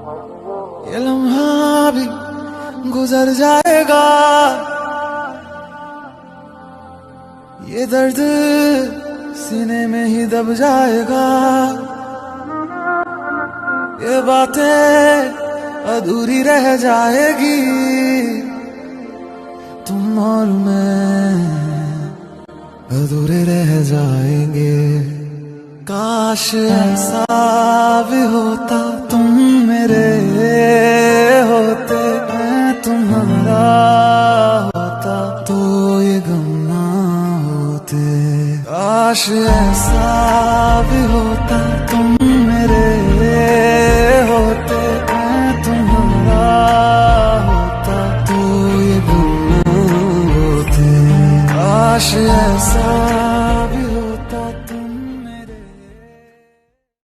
ये लम्हा भी गुजर जाएगा, ये दर्द सीने में ही दब जाएगा, ये बातें अधूरी रह जाएगी। तुम और मैं अधूरे रह जाएंगे। काश ऐसा भी होता, तुम मेरे होते, मैं तुम्हारा होता, तो ये गम ना होते। काश ऐसा भी होता, तुम मेरे होते, मैं तुम्हारा होता, तो ये गम ना होते। काश ऐसा